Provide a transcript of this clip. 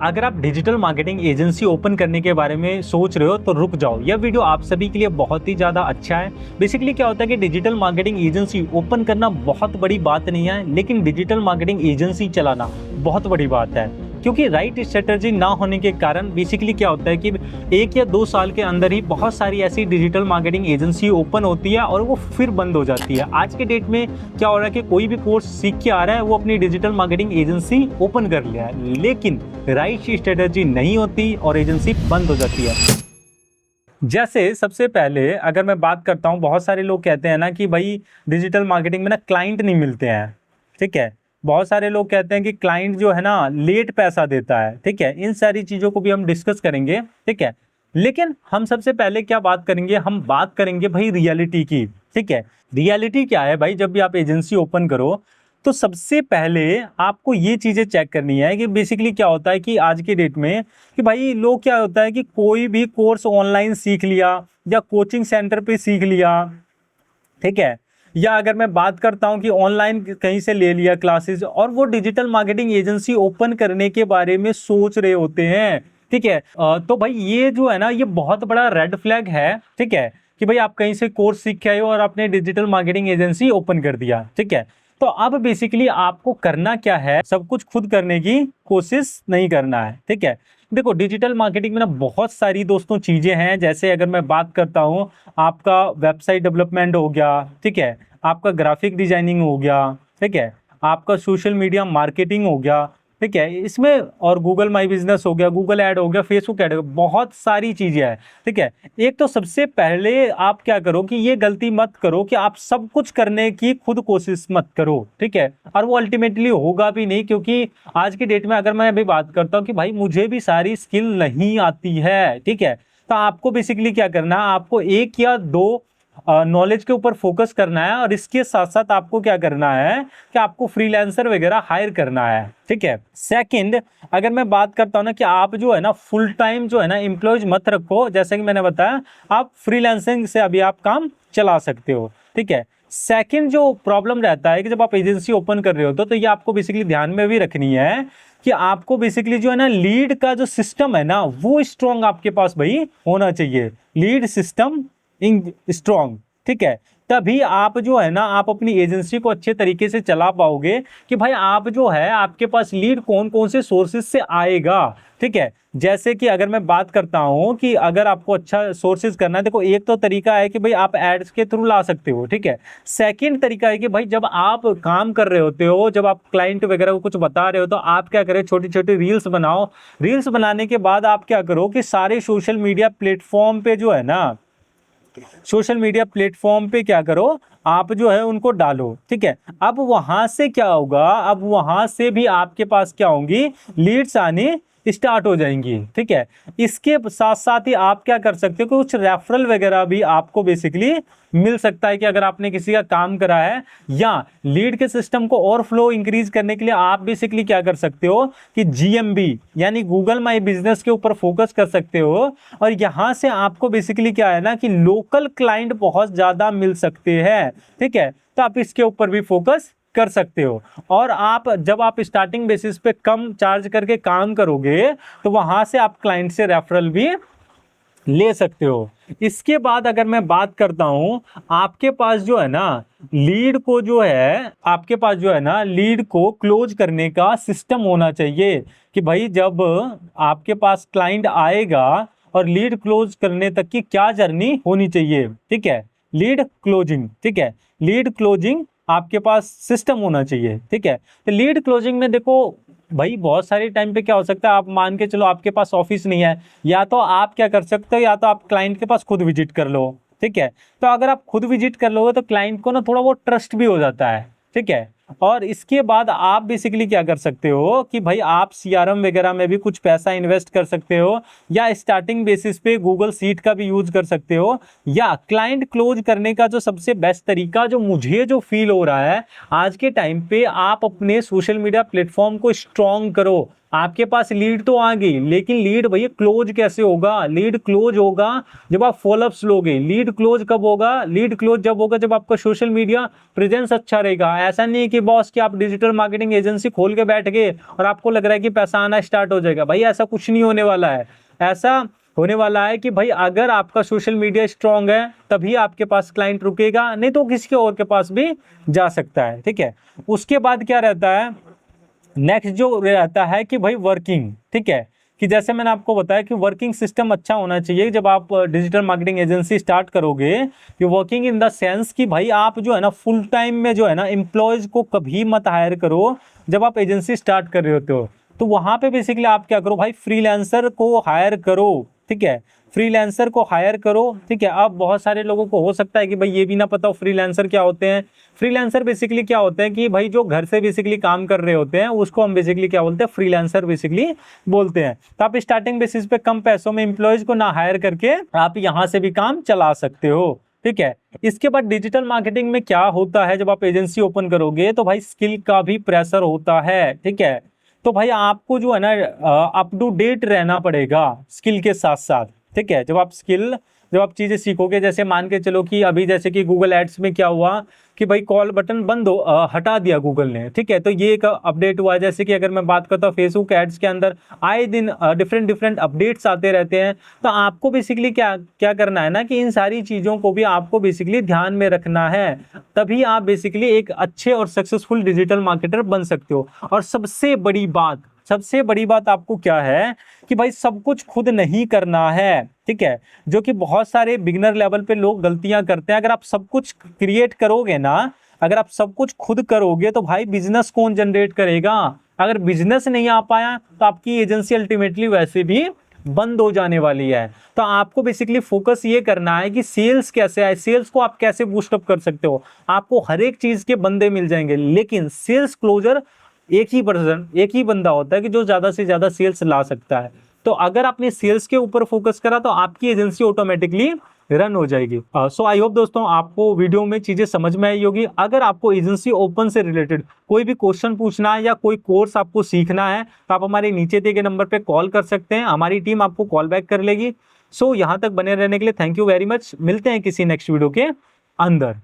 अगर आप digital marketing agency open करने के बारे में सोच रहे हो तो रुक जाओ, यह वीडियो आप सभी के लिए बहुत ही ज़्यादा अच्छा है। बेसिकली क्या होता है कि डिजिटल मार्केटिंग एजेंसी ओपन करना बहुत बड़ी बात नहीं है, लेकिन डिजिटल मार्केटिंग एजेंसी चलाना बहुत बड़ी बात है। क्योंकि राइट स्ट्रेटजी ना होने के कारण बेसिकली क्या होता है कि 1 या 2 साल के अंदर ही बहुत सारी ऐसी डिजिटल मार्केटिंग एजेंसी ओपन होती है और वो फिर बंद हो जाती है। आज के डेट में क्या हो रहा है कि कोई भी कोर्स सीख के आ रहा है, वो अपनी डिजिटल मार्केटिंग एजेंसी ओपन कर लिया है, लेकिन राइट स्ट्रेटजी नहीं होती और एजेंसी बंद हो जाती है। जैसे सबसे पहले अगर मैं बात करता हूँ, बहुत सारे लोग कहते हैं ना कि भाई डिजिटल मार्केटिंग में ना क्लाइंट नहीं मिलते हैं, ठीक है। बहुत सारे लोग कहते हैं कि क्लाइंट जो है ना लेट पैसा देता है, ठीक है। इन सारी चीज़ों को भी हम डिस्कस करेंगे, ठीक है। लेकिन हम सबसे पहले क्या बात करेंगे, हम बात करेंगे भाई रियलिटी की, ठीक है। रियलिटी क्या है भाई, जब भी आप एजेंसी ओपन करो तो सबसे पहले आपको ये चीज़ें चेक करनी है कि बेसिकली क्या होता है कि आज के डेट में कि भाई लोग क्या होता है कि कोई भी कोर्स ऑनलाइन सीख लिया या कोचिंग सेंटर पे सीख लिया, ठीक है। या अगर मैं बात करता हूं कि ऑनलाइन कहीं से ले लिया क्लासेस और वो डिजिटल मार्केटिंग एजेंसी ओपन करने के बारे में सोच रहे होते हैं, ठीक है। तो भाई ये जो है ना ये बहुत बड़ा रेड फ्लैग है, ठीक है, कि भाई आप कहीं से कोर्स सीख के आए हो और आपने डिजिटल मार्केटिंग एजेंसी ओपन कर दिया, ठीक है। तो अब बेसिकली आपको करना क्या है, सब कुछ खुद करने की कोशिश नहीं करना है, ठीक है। देखो डिजिटल मार्केटिंग में ना बहुत सारी दोस्तों चीजें हैं। जैसे अगर मैं बात करता हूं, आपका वेबसाइट डेवलपमेंट हो गया, ठीक है, आपका ग्राफिक डिजाइनिंग हो गया, ठीक है, आपका सोशल मीडिया मार्केटिंग हो गया, ठीक है, इसमें और गूगल माई बिजनेस हो गया, गूगल ऐड हो गया, फेसबुक ऐड हो गया, बहुत सारी चीजें हैं, ठीक है। एक तो सबसे पहले आप क्या करो कि ये गलती मत करो कि आप सब कुछ करने की खुद कोशिश मत करो, ठीक है। और वो अल्टीमेटली होगा भी नहीं, क्योंकि आज की डेट में अगर मैं अभी बात करता हूँ कि भाई मुझे भी सारी स्किल नहीं आती है, ठीक है, तो आपको बेसिकली क्या करना है, आपको 1 या 2 नॉलेज के ऊपर फोकस करना है और इसके साथ साथ आपको क्या करना है कि आपको फ्रीलांसर वगैरह हायर करना है, ठीक है। सेकंड, अगर मैं बात करता हूं ना कि आप जो है ना फुल टाइम जो है ना एम्प्लॉयज मत रखो, जैसे कि मैंने बताया आप फ्रीलांसिंग से अभी आप काम चला सकते हो, ठीक है। सेकंड जो प्रॉब्लम रहता है कि जब आप एजेंसी ओपन कर रहे हो तो ये आपको बेसिकली ध्यान में भी रखनी है कि आपको बेसिकली जो है ना लीड का जो सिस्टम है ना वो स्ट्रॉन्ग आपके पास भाई होना चाहिए, लीड सिस्टम स्ट्रॉन्ग, ठीक है। तभी आप जो है ना आप अपनी एजेंसी को अच्छे तरीके से चला पाओगे कि भाई आप जो है आपके पास लीड कौन कौन से सोर्सेज से आएगा, ठीक है। जैसे कि अगर मैं बात करता हूं कि अगर आपको अच्छा सोर्सेज करना है, देखो एक तो तरीका है कि भाई आप एड्स के थ्रू ला सकते हो, ठीक है। सेकंड तरीका है कि भाई जब आप काम कर रहे होते हो, जब आप क्लाइंट वगैरह को कुछ बता रहे हो तो आप क्या करें, छोटी छोटी रील्स बनाओ। रील्स बनाने के बाद आप क्या करो कि सारे सोशल मीडिया प्लेटफॉर्म पे जो है ना, सोशल मीडिया प्लेटफॉर्म पे क्या करो, आप जो है उनको डालो, ठीक है। अब वहां से क्या होगा, अब वहां से भी आपके पास क्या होंगी, लीड्स आने स्टार्ट हो जाएंगी, ठीक है। इसके साथ साथ ही आप क्या कर सकते हो, कुछ रेफरल वगैरह भी आपको बेसिकली मिल सकता है कि अगर आपने किसी का काम करा है, या लीड के सिस्टम को और फ्लो इंक्रीज करने के लिए आप बेसिकली क्या कर सकते हो कि जीएमबी यानी गूगल माई बिजनेस के ऊपर फोकस कर सकते हो। और यहां से आपको बेसिकली क्या है ना कि लोकल क्लाइंट बहुत ज्यादा मिल सकते हैं, ठीक है। तो आप इसके ऊपर भी फोकस कर सकते हो। और आप जब आप स्टार्टिंग बेसिस पे कम चार्ज करके काम करोगे तो वहां से आप क्लाइंट से रेफरल भी ले सकते हो। इसके बाद अगर मैं बात करता हूं, आपके पास जो है ना लीड को जो है, आपके पास जो है ना लीड को क्लोज करने का सिस्टम होना चाहिए कि भाई जब आपके पास क्लाइंट आएगा और लीड क्लोज करने तक की क्या जर्नी होनी चाहिए, ठीक है। लीड क्लोजिंग, ठीक है, लीड क्लोजिंग आपके पास सिस्टम होना चाहिए, ठीक है। तो लीड क्लोजिंग में देखो भाई बहुत सारे टाइम पे क्या हो सकता है, आप मान के चलो आपके पास ऑफिस नहीं है, या तो आप क्या कर सकते हो, या तो आप क्लाइंट के पास खुद विजिट कर लो, ठीक है। तो अगर आप खुद विजिट कर लोगे तो क्लाइंट को ना थोड़ा वो ट्रस्ट भी हो जाता है, ठीक है। और इसके बाद आप बेसिकली क्या कर सकते हो कि भाई आप सीआरएम वगैरह में भी कुछ पैसा इन्वेस्ट कर सकते हो, या स्टार्टिंग बेसिस पे गूगल सीट का भी यूज कर सकते हो। या क्लाइंट क्लोज करने का जो सबसे बेस्ट तरीका जो मुझे जो फील हो रहा है आज के टाइम पे, आप अपने सोशल मीडिया प्लेटफॉर्म को स्ट्रॉन्ग करो, आपके पास लीड तो आ गई, लेकिन लीड भैया क्लोज कैसे होगा? लीड क्लोज होगा जब आप फॉलोअप्स लोगे। लीड क्लोज कब होगा? लीड क्लोज जब होगा जब आपका सोशल मीडिया प्रेजेंस अच्छा रहेगा। ऐसा नहीं है कि बॉस कि आप डिजिटल मार्केटिंग एजेंसी खोल के बैठ गए और आपको लग रहा है कि पैसा आना स्टार्ट हो जाएगा। भाई ऐसा कुछ नहीं होने वाला है। ऐसा होने वाला है कि भाई अगर आपका सोशल मीडिया स्ट्रांग है तभी आपके पास क्लाइंट रुकेगा, नहीं तो किसी के और के पास भी जा सकता है। ठीक है, उसके बाद क्या रहता है? नेक्स्ट जो रहता है कि भाई वर्किंग। ठीक है, कि जैसे मैंने आपको बताया कि वर्किंग सिस्टम अच्छा होना चाहिए जब आप डिजिटल मार्केटिंग एजेंसी स्टार्ट करोगे। कि वर्किंग इन द सेंस कि भाई आप जो है ना फुल टाइम में जो है ना एम्प्लॉयज को कभी मत हायर करो जब आप एजेंसी स्टार्ट कर रहे होते हो। तो वहां पे बेसिकली आप क्या करो भाई, फ्रीलांसर को हायर करो। ठीक है, फ्रीलांसर को हायर करो। ठीक है, अब बहुत सारे लोगों को हो सकता है कि भाई ये भी ना पता हो फ्रीलांसर क्या होते हैं। फ्रीलांसर बेसिकली क्या होते हैं कि भाई जो घर से बेसिकली काम कर रहे होते हैं उसको हम बेसिकली क्या बोलते हैं? फ्रीलांसर बेसिकली बोलते हैं। तो आप स्टार्टिंग बेसिस पे कम पैसों में एम्प्लॉयज को ना हायर करके आप यहां से भी काम चला सकते हो। ठीक है, इसके बाद डिजिटल मार्केटिंग में क्या होता है, जब आप एजेंसी ओपन करोगे तो भाई स्किल का भी प्रेशर होता है। ठीक है, तो भाई आपको जो है ना अप टू डेट रहना पड़ेगा स्किल के साथ साथ। ठीक है, जब आप चीजें सीखोगे, जैसे मान के चलो कि अभी जैसे कि गूगल एड्स में क्या हुआ कि भाई कॉल बटन बंद हटा दिया गूगल ने। ठीक है, तो ये एक अपडेट हुआ। जैसे कि अगर मैं बात करता हूँ फेसबुक एड्स के अंदर आए दिन डिफरेंट अपडेट्स आते रहते हैं। तो आपको बेसिकली क्या क्या करना है ना कि इन सारी चीजों को भी आपको बेसिकली ध्यान में रखना है, तभी आप बेसिकली एक अच्छे और सक्सेसफुल डिजिटल मार्केटर बन सकते हो। और सबसे बड़ी बात आपको क्या है कि भाई सब कुछ खुद नहीं करना है। ठीक है, जो कि बहुत सारे बिगिनर लेवल पे लोग गलतियां करते हैं। अगर आप सब कुछ क्रिएट करोगे ना, अगर आप सब कुछ खुद करोगे तो भाई बिजनेस कौन जनरेट करेगा? अगर बिजनेस नहीं आ पाया तो आपकी एजेंसी अल्टीमेटली वैसे भी बंद हो जाने वाली है। तो आपको बेसिकली फोकस ये करना है कि सेल्स कैसे आए, सेल्स को आप कैसे बूस्टअप कर सकते हो। आपको हर एक चीज के बंदे मिल जाएंगे, लेकिन सेल्स क्लोजर एक ही बंदा होता है कि जो ज्यादा से ज्यादा सेल्स ला सकता है। तो अगर आपने सेल्स के ऊपर फोकस करा तो आपकी एजेंसी ऑटोमेटिकली रन हो जाएगी। सो आई होप दोस्तों आपको वीडियो में चीजें समझ में आई होगी। अगर आपको एजेंसी ओपन से रिलेटेड कोई भी क्वेश्चन पूछना है या कोई कोर्स आपको सीखना है तो आप हमारे नीचे दिए गए नंबर पे कॉल कर सकते हैं, हमारी टीम आपको कॉल बैक कर लेगी। सो यहाँ तक बने रहने के लिए थैंक यू वेरी मच। मिलते हैं किसी नेक्स्ट वीडियो के अंदर।